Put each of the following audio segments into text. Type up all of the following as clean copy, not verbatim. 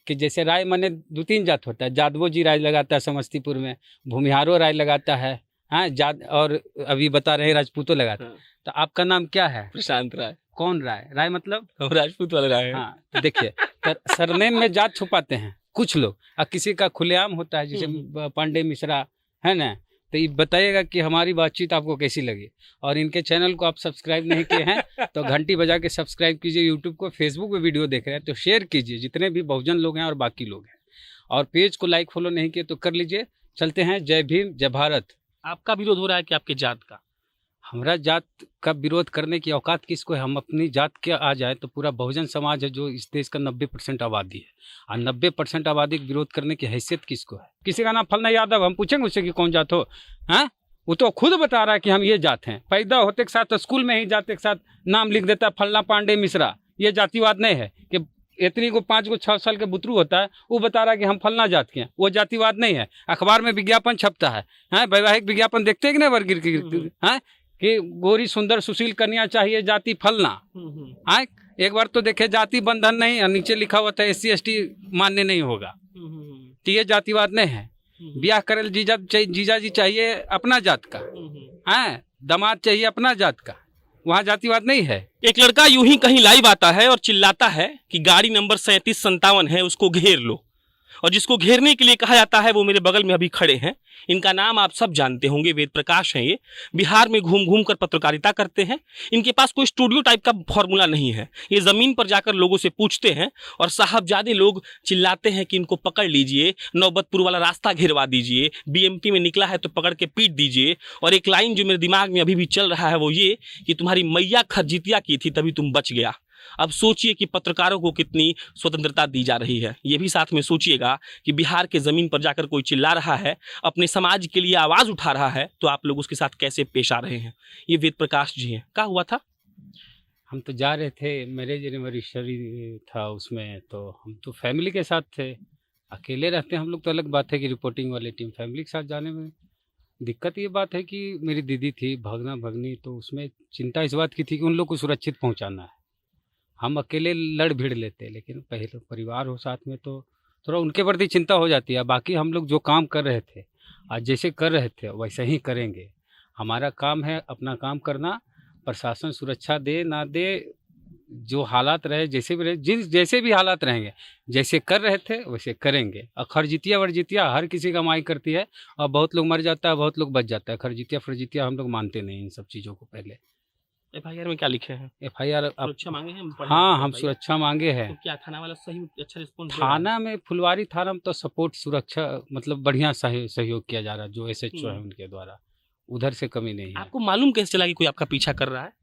कि जैसे राय माने 2-3 जात होता है। जादवो जी राय लगाता है समस्तीपुर में, भूमिहारो राय लगाता है, हाँ और अभी बता रहे राजपूतो लगाता है। हाँ। तो आपका नाम क्या है? प्रशांत राय। कौन राय? राय मतलब हम राजपूत वाले राय हैं। हाँ, तो देखिए सरनेम में जात छुपाते हैं कुछ लोग, और किसी का खुलेआम होता है, जैसे पांडे मिश्रा है ना। तो ये बताइएगा कि हमारी बातचीत आपको कैसी लगी, और इनके चैनल को आप सब्सक्राइब नहीं किए हैं तो घंटी बजा के सब्सक्राइब कीजिए। यूट्यूब को, फेसबुक पे वीडियो देख रहे हैं तो शेयर कीजिए, जितने भी बहुजन लोग हैं और बाकी लोग हैं, और पेज को लाइक फॉलो नहीं किए तो कर लीजिए। चलते हैं, जय भीम जय भारत। आपका विरोध हो रहा है कि आपके जात का? हमारा जात का विरोध करने की औकात किसको है? हम अपनी जात के आ जाए तो पूरा बहुजन समाज है जो इस देश का 90% आबादी है, और 90% आबादी का विरोध करने की हैसियत किसको है? किसी का नाम फलना यादव, हम पूछेंगे उससे कि कौन जात हो? हाँ, वो तो खुद बता रहा है कि हम ये जात हैं। पैदा होते के साथ तो स्कूल में ही जाते के साथ नाम लिख देता है फलना पांडे मिश्रा। ये जातिवाद नहीं है कि इतनी को 5 को 6 साल के बुतरू होता है वो बता रहा है कि हम फलना जात के हैं, वो जातिवाद नहीं है। अखबार में विज्ञापन छपता है, वैवाहिक विज्ञापन देखते हैं कि नहीं वर्गीर की, हाँ, कि गोरी सुंदर सुशील कन्या चाहिए जाति फलना। हाँ, एक बार तो देखे जाति बंधन नहीं, और नीचे लिखा हुआ था SC ST मान्य नहीं होगा, तो ये जातिवाद नहीं है। ब्याह करल जीजा जी चाहिए अपना जात का, हाँ, दामाद चाहिए अपना जात का, वहाँ जातिवाद नहीं है। एक लड़का यूं ही कहीं लाइव आता है और चिल्लाता है कि गाड़ी नंबर 3757 है, उसको घेर लो, और जिसको घेरने के लिए कहा जाता है वो मेरे बगल में अभी खड़े हैं। इनका नाम आप सब जानते होंगे, वेद प्रकाश हैं। ये बिहार में घूम घूम कर पत्रकारिता करते हैं। इनके पास कोई स्टूडियो टाइप का फॉर्मूला नहीं है। ये ज़मीन पर जाकर लोगों से पूछते हैं, और साहबजादे लोग चिल्लाते हैं कि इनको पकड़ लीजिए, नौबतपुर वाला रास्ता घेरवा दीजिए, BMP में निकला है तो पकड़ के पीट दीजिए। और एक लाइन जो मेरे दिमाग में अभी भी चल रहा है वो ये कि तुम्हारी मैया खरजितिया की थी तभी तुम बच गया। अब सोचिए कि पत्रकारों को कितनी स्वतंत्रता दी जा रही है। ये भी साथ में सोचिएगा कि बिहार के ज़मीन पर जाकर कोई चिल्ला रहा है, अपने समाज के लिए आवाज़ उठा रहा है, तो आप लोग उसके साथ कैसे पेश आ रहे हैं? ये वेद प्रकाश जी हैं। क्या हुआ था? हम तो जा रहे थे, मैरिज एनिवर्सरी था उसमें, तो हम तो फैमिली के साथ थे। अकेले रहते हैं हम लोग तो अलग बात है कि रिपोर्टिंग वाली टीम, फैमिली के साथ जाने में दिक्कत ये बात है कि मेरी दीदी थी, भगना भगनी, तो उसमें चिंता इस बात की थी कि उन लोग को सुरक्षित पहुंचाना है। हम अकेले लड़ भिड़ लेते, लेकिन पहले परिवार हो साथ में तो थोड़ा उनके प्रति चिंता हो जाती है। बाकी हम लोग जो काम कर रहे थे, आज जैसे कर रहे थे वैसे ही करेंगे। हमारा काम है अपना काम करना, प्रशासन सुरक्षा दे ना दे, जो हालात रहे जैसे भी रहे, जैसे भी हालात रहेंगे, जैसे कर रहे थे वैसे करेंगे। और खरजितिया वर्जितिया हर किसी का माई करती है, और बहुत लोग मर जाता है, बहुत लोग बच जाता है। खरजितिया फरजितिया हम लोग मानते नहीं इन सब चीज़ों को। पहले FIR में क्या लिखे हैं? FIR सुरक्षा मांगे हैं? हाँ, हम सुरक्षा मांगे हैं। तो क्या थाना वाला सही अच्छा रिस्पॉन्स? थाना में, फुलवारी थाना में तो सपोर्ट सुरक्षा मतलब बढ़िया सहयोग किया जा रहा है, जो SHO है उनके द्वारा, उधर से कमी नहीं है। आपको मालूम कैसे चला कि कोई आपका पीछा कर रहा है?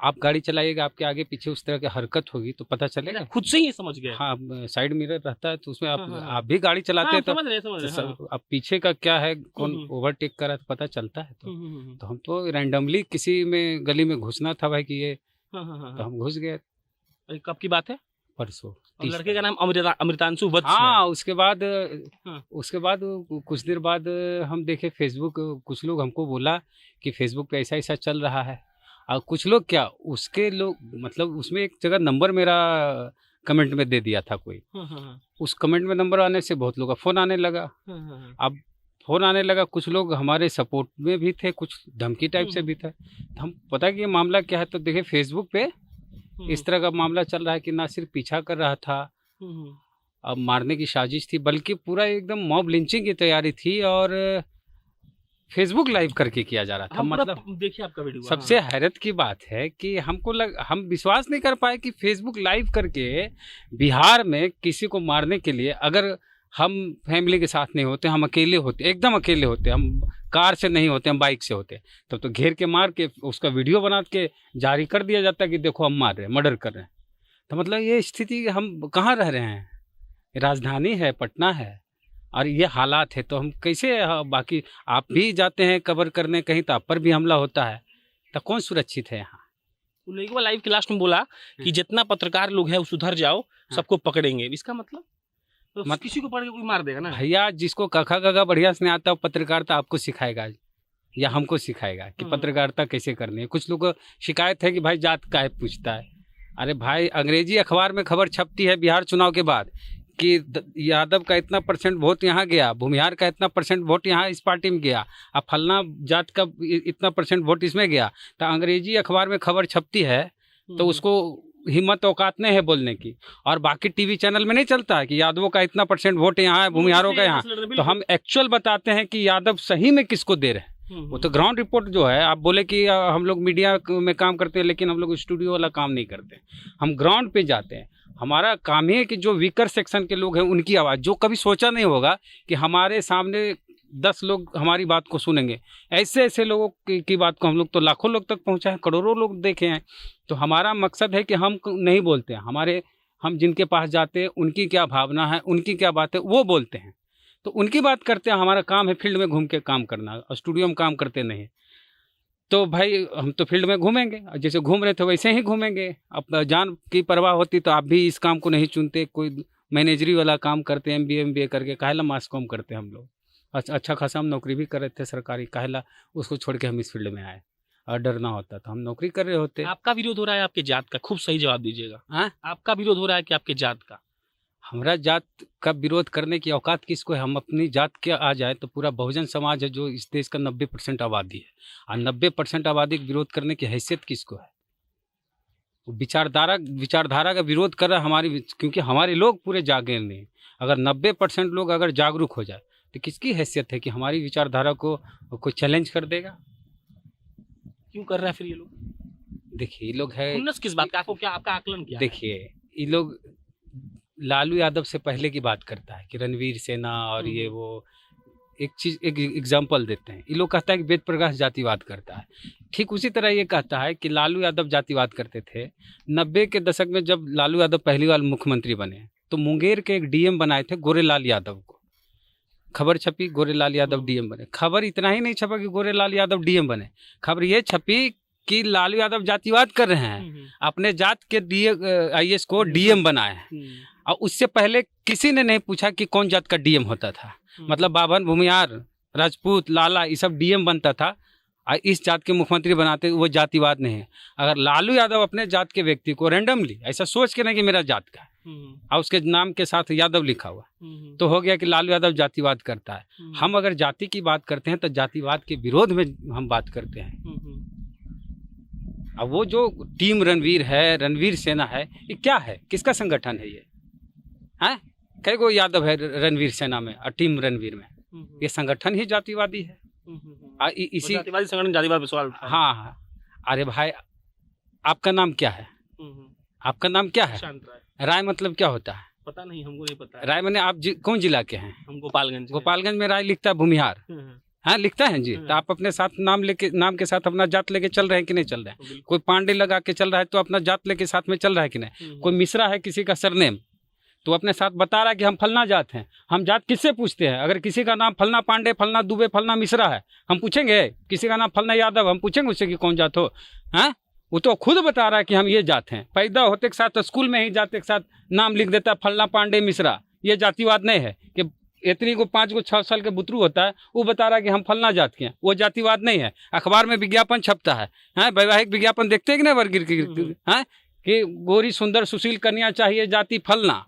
आप गाड़ी चलाइएगा, आपके आगे पीछे उस तरह की हरकत होगी तो पता चलेगा। खुद से ही समझ गए? हाँ, साइड मिरर रहता है तो उसमें आप हाँ। आप भी गाड़ी चलाते हैं तो समझ रहे, अब पीछे का क्या है, कौन ओवरटेक कर रहा है तो पता चलता है। तो हम तो रैंडमली किसी में गली में घुसना था भाई कि ये, तो हम घुस गए। कब की बात है? परसों। लड़के का नाम अमृतांशु वत्स है। हाँ, उसके बाद कुछ देर बाद हम देखे फेसबुक, कुछ लोग हमको बोला कि फेसबुक पे ऐसा ऐसा चल रहा है, और कुछ लोग क्या उसके लोग मतलब उसमें एक जगह नंबर मेरा कमेंट में दे दिया था कोई। उस कमेंट में नंबर आने से बहुत लोगों का फ़ोन आने लगा। अब फ़ोन आने लगा, कुछ लोग हमारे सपोर्ट में भी थे, कुछ धमकी टाइप से भी था। तो हम पता कि ये मामला क्या है, तो देखे फेसबुक पे इस तरह का मामला चल रहा है कि ना सिर्फ पीछा कर रहा था, अब मारने की साजिश थी, बल्कि पूरा एकदम मॉब लिंचिंग की तैयारी थी, और फेसबुक लाइव करके किया जा रहा था। मतलब देखिए आपका वीडियो। सबसे हैरत की बात है कि हम विश्वास नहीं कर पाए कि फेसबुक लाइव करके बिहार में किसी को मारने के लिए, अगर हम फैमिली के साथ नहीं होते, हम अकेले होते, एकदम अकेले होते, हम कार से नहीं होते, हम बाइक से होते, तब तो घेर के मार के उसका वीडियो बना के जारी कर दिया जाता है कि देखो हम मार रहे हैं, मर्डर कर रहे हैं। तो मतलब ये स्थिति, हम कहाँ रह रहे हैं? राजधानी है, पटना है, और ये हालात है, तो हम कैसे? बाकी आप भी जाते हैं कवर करने कहीं, तो आप पर भी हमला होता है, तो कौन सुरक्षित है यहाँ? तो लाइव के लास्ट में बोला कि जितना पत्रकार लोग हैं वो सुधर जाओ, सबको पकड़ेंगे। इसका मतलब तो किसी को पकड़ के कोई मार देगा ना? भैया, जिसको कखा गगा बढ़िया से नहीं आता, पत्रकारिता आपको सिखाएगा या हमको सिखाएगा कि पत्रकारिता कैसे करनी है। कुछ लोग को शिकायत है कि भाई जात काहे पूछता है। अरे भाई, अंग्रेजी अखबार में खबर छपती है बिहार चुनाव के बाद कि यादव का इतना परसेंट वोट यहाँ गया, भूमिहार का इतना परसेंट वोट यहाँ इस पार्टी में गया, अब फलना जात का इतना परसेंट वोट इसमें गया, तो अंग्रेजी अखबार में खबर छपती है तो उसको हिम्मत औकात नहीं है बोलने की। और बाकी टीवी चैनल में नहीं चलता है कि यादवों का इतना परसेंट वोट यहाँ है, भूमिहारों का यहाँ। तो हम एक्चुअल बताते हैं कि यादव सही में किसको दे रहे हैं। वो तो ग्राउंड रिपोर्ट जो है, आप बोले कि हम लोग मीडिया में काम करते हैं, लेकिन हम लोग स्टूडियो वाला काम नहीं करते, हम ग्राउंड पे जाते हैं। हमारा काम ही है कि जो वीकर सेक्शन के लोग हैं उनकी आवाज़, जो कभी सोचा नहीं होगा कि हमारे सामने 10 लोग हमारी बात को सुनेंगे, ऐसे ऐसे लोगों की बात को हम लोग तो लाखों लोग तक पहुंचा है, करोड़ों लोग देखे हैं। तो हमारा मकसद है कि हम नहीं बोलते हैं, हम जिनके पास जाते हैं उनकी क्या भावना है, उनकी क्या बात है, वो बोलते हैं, तो उनकी बात करते हैं। हमारा काम है फील्ड में घूम के काम करना, स्टूडियो में काम करते नहीं। तो भाई हम तो फील्ड में घूमेंगे, जैसे घूम रहे थे वैसे ही घूमेंगे। अब जान की परवाह होती तो आप भी इस काम को नहीं चुनते, कोई मैनेजरी वाला काम करते, MBA करके काहेला मास कॉम करते हम लोग। अच्छा खासा हम नौकरी भी कर रहे थे सरकारी, काहेला उसको छोड़ के हम इस फील्ड में आए। और डरना होता तो हम नौकरी कर रहे होते। आपका विरोध हो रहा है आपके जात का, खूब सही जवाब दीजिएगा। हाँ, आपका विरोध हो रहा है कि आपके जात का? हमारा जात का विरोध करने की औकात किसको है? हम अपनी जात के आ जाए तो पूरा बहुजन समाज है जो इस देश का 90% आबादी है, और 90% आबादी का विरोध करने की हैसियत किसको है? विचारधारा का विरोध कर रहा हमारी, क्योंकि हमारे लोग पूरे जागे नहीं। अगर 90% लोग अगर जागरूक हो जाए तो किसकी हैसियत है कि हमारी विचारधारा को कोई चैलेंज कर देगा? क्यों कर रहा है फिर ये लोग? देखिए ये लोग है खुन्नस किस बात का? आपको क्या, आपका आकलन क्या है? देखिए ये लोग लालू यादव से पहले की बात करता है कि रणवीर सेना और ये वो, एक एग्जाम्पल देते हैं। ये लोग कहता है कि वेद प्रकाश जातिवाद करता है। ठीक उसी तरह ये कहता है कि लालू यादव जातिवाद करते थे। 90 के दशक में जब लालू यादव पहली बार मुख्यमंत्री बने तो मुंगेर के एक DM बनाए थे गोरेलाल यादव को। खबर छपी गोरेलाल यादव DM बने। खबर इतना ही नहीं छपा कि गोरेलाल यादव DM बने, खबर ये छपी कि लालू यादव जातिवाद कर रहे हैं, अपने जात के IS को DM बनाए हैं। और उससे पहले किसी ने नहीं पूछा कि कौन जात का DM होता था। मतलब बाभन, भूमिहार, राजपूत, लाला, ये सब DM बनता था, और इस जात के मुख्यमंत्री बनाते, वो जातिवाद नहीं है। अगर लालू यादव अपने जात के व्यक्ति को रैंडमली ऐसा सोच के नहीं कि मेरा जात का और उसके नाम के साथ यादव लिखा हुआ, तो हो गया कि लालू यादव जातिवाद करता है। हम अगर जाति की बात करते हैं तो जातिवाद के विरोध में हम बात करते हैं। अब वो जो टीम रणवीर है, रणवीर सेना है, ये क्या है? किसका संगठन है ये? हैं? कई गो यादव है रणवीर सेना में और टीम रणवीर में? ये संगठन ही जातिवादी है। इसी जातिवादी संगठन जातिवाद पे सवाल उठा रहा है। हाँ, अरे भाई आपका नाम क्या है? आपका नाम क्या है? शांत राय। राय मतलब क्या होता है? पता नहीं, हमको नहीं पता है। राय मैंने आप कौन जिला के हैं? हम गोपालगंज। गोपालगंज में राय लिखता है भूमिहार। हाँ लिखता है जी। तो आप अपने साथ नाम के साथ अपना जात लेके चल रहे हैं कि नहीं चल रहे हैं? कोई पांडे लगा के चल रहा है तो अपना जात लेके साथ में चल रहा है कि नहीं? कोई मिश्रा है किसी का सरनेम, तो अपने साथ बता रहा है कि हम फलना जात हैं। हम जात किससे पूछते हैं? अगर किसी का नाम फलना पांडे, फलना दुबे, फलना मिश्रा है, हम पूछेंगे? किसी का नाम फलना यादव, हम पूछेंगे उससे कि कौन जात हो? हाँ, वो तो खुद बता रहा है कि हम ये जात हैं। पैदा होते के साथ स्कूल में ही जाते के साथ नाम लिख देता है फलना पांडे मिश्रा। ये जातिवाद नहीं है कि इतनी को 5 को 6 साल के बुतरू होता है वो बता रहा है कि हम फलना जात के हैं, वो जातिवाद नहीं है। अखबार में विज्ञापन छपता है, वैवाहिक विज्ञापन देखते हैं कि नहीं वर्गीर की, कि गोरी सुंदर सुशील कन्या चाहिए जाति फलना।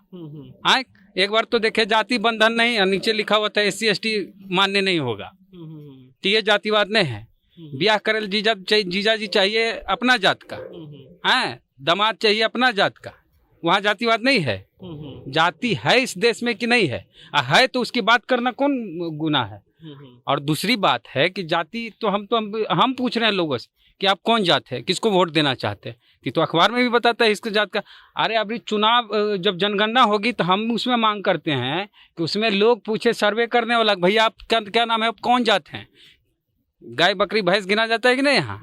एक बार तो देखे जाति बंधन नहीं, नीचे लिखा हुआ था SC ST मान्य नहीं होगा, तो ये जातिवाद नहीं है। ब्याह करल जीजा जी चाहिए अपना जात का, दामाद चाहिए अपना जात का, वहाँ जातिवाद नहीं है। जाति है इस देश में कि नहीं है तो उसकी बात करना कौन गुनाह है? और दूसरी बात है कि जाति तो हम पूछ रहे हैं लोगों से कि आप कौन जात है, किसको वोट देना चाहते हैं, कि तो अखबार में भी बताता है इसके जात का। अरे अभी चुनाव जब जनगणना होगी तो हम उसमें मांग करते हैं कि उसमें लोग पूछे, सर्वे करने वाला, भैया आप क्या नाम है, आप कौन जात हैं? गाय बकरी भैंस गिना जाता है कि नहीं यहाँ?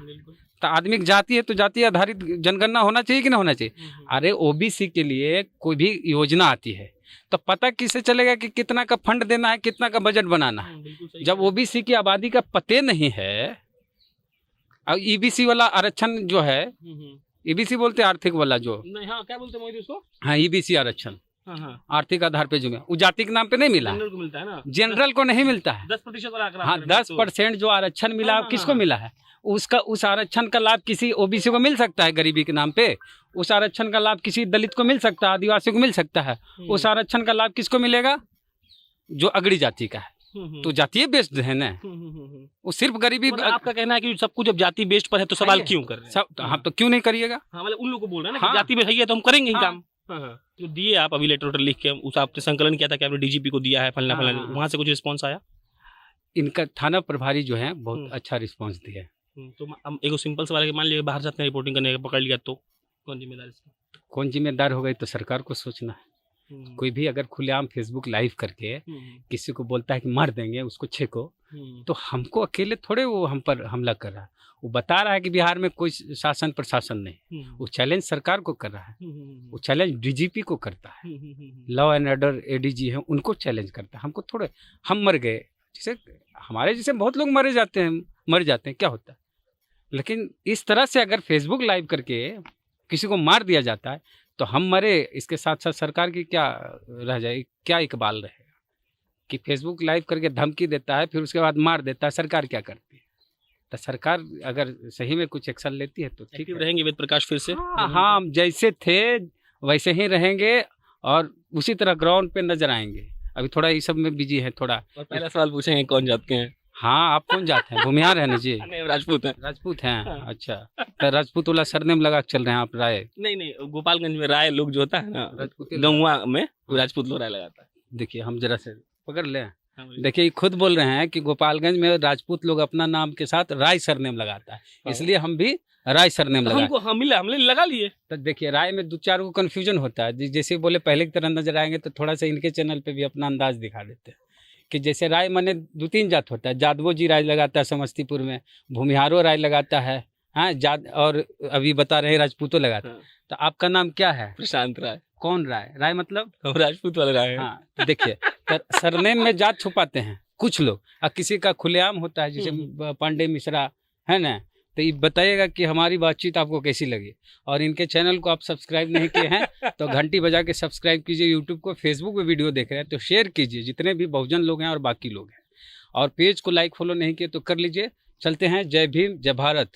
तो आदमी की जाति है तो जाति आधारित जनगणना होना चाहिए कि नहीं होना चाहिए? अरे OBC के लिए कोई भी योजना आती है तो पता किससे चलेगा कि कितना का फंड देना है, कितना का बजट बनाना है? जब OBC की आबादी का पते नहीं है। और EBC वाला आरक्षण जो है, EBC बोलते आर्थिक वाला जो, नहीं, हाँ क्या बोलते मोदी उसको? हाँ EBC आरक्षण, हाँ, आर्थिक आधार पे जो है वो जाति के नाम पे नहीं मिला है। जनरल को मिलता है ना, जनरल को नहीं मिलता है। 10% वाला आंकड़ा हाँ, आप कह रहे हैं 10% जो आरक्षण मिला हाँ, किसको हाँ। मिला है? उसका उस आरक्षण का लाभ किसी ओबीसी को मिल सकता है गरीबी के नाम पे, उस आरक्षण का लाभ किसी दलित को मिल सकता है, आदिवासी को मिल सकता है। उस आरक्षण का लाभ किसको मिलेगा? जो अगड़ी जाति का है। तो जातीय बेस्ड है ना, वो सिर्फ गरीबी। मतलब आपका कहना है कि सब कुछ जब जाति बेस्ड पर है तो सवाल क्यों कर रहे हैं? सब हम तो क्यों नहीं करिएगा? हाँ, मतलब उन लोगों को बोल रहे हैं ना हाँ। कि जाति में है तो हम करेंगे ही हाँ। काम। तो दिए आप अभी लेटर लिख के, उस आपने संकलन किया था कि आपने डीजीपी को दिया है फलना हाँ, फलना, हाँ। वहां से कुछ रिस्पॉन्स आया? इनका थाना प्रभारी जो है बहुत अच्छा रिस्पांस दिया है। तो हम एक सिंपल सवाल है कि मान लिया बाहर जाते हैं रिपोर्टिंग करने का, पकड़ लिया तो कौन जिम्मेदार इसका? कौन जिम्मेदार हो गई तो सरकार को सोचना है। कोई भी अगर खुलेआम फेसबुक लाइव करके किसी को बोलता है कि मार देंगे उसको छेको, तो हमको अकेले थोड़े वो हम पर हमला कर रहा है। वो बता रहा है कि बिहार में कोई शासन प्रशासन नहीं, वो चैलेंज सरकार को कर रहा है, वो चैलेंज डीजीपी को करता है, लॉ एंड ऑर्डर एडीजी है उनको चैलेंज करता है। हमको थोड़े, हम मर गए जैसे हमारे जैसे बहुत लोग मर जाते हैं क्या होता है। लेकिन इस तरह से अगर फेसबुक लाइव करके किसी को मार दिया जाता है तो हम मरे, इसके साथ साथ सरकार की क्या रह जाएगी, क्या इकबाल रहेगा कि फेसबुक लाइव करके धमकी देता है फिर उसके बाद मार देता है। सरकार क्या करती है? तो सरकार अगर सही में कुछ एक्शन लेती है तो ठीक है। रहेंगे वेद प्रकाश फिर से? हाँ, हम जैसे थे वैसे ही रहेंगे और उसी तरह ग्राउंड पे नजर आएंगे। अभी थोड़ा इस सब में बिजी है थोड़ा। और पहला सवाल पूछेंगे कौन जात के हैं? हाँ, आप कौन जाते हैं? भूमिहार है ना जी? नहीं, राजपूत हैं। राजपूत हैं, अच्छा। तो राजपूत वाला सरनेम लगा के चल रहे हैं आप? राय? नहीं, गोपालगंज में राय लोग जो होता है ना, राजपूती गौवा में राजपूत लोग राय लगाता है। देखिए हम जरा से पकड़ लें। हाँ, बोलिए। देखिए खुद बोल रहे हैं कि गोपालगंज में राजपूत लोग अपना नाम के साथ राय सरनेम लगाता है, इसलिए हम भी राय सरनेम तो लगा। हमको हमने लगा लिए। तो देखिए राय में 2-4 को कंफ्यूजन होता है, जैसे बोले पहले की तरह नजर आएंगे तो थोड़ा सा इनके चैनल पे भी अपना अंदाज दिखा देते हैं कि जैसे राय माने 2-3 जात होता है। जादवो जी राय लगाता है समस्तीपुर में, भूमिहारो राय लगाता है, हाँ और अभी बता रहे राजपूतो लगाता है। तो आपका नाम क्या है? प्रशांत राय। कौन राय? राय मतलब हम राजपूत वाले राय हैं। हाँ, तो देखिए सरनेम में जात छुपाते हैं कुछ लोग, और किसी का खुलेआम होता है जैसे पांडे मिश्रा है ना। तो ये बताइएगा कि हमारी बातचीत आपको कैसी लगी, और इनके चैनल को आप सब्सक्राइब नहीं किए हैं तो घंटी बजा के सब्सक्राइब कीजिए। यूट्यूब को, फेसबुक पे वीडियो देख रहे हैं तो शेयर कीजिए जितने भी बहुजन लोग हैं और बाकी लोग हैं, और पेज को लाइक फॉलो नहीं किए तो कर लीजिए। चलते हैं, जय भीम, जय भारत।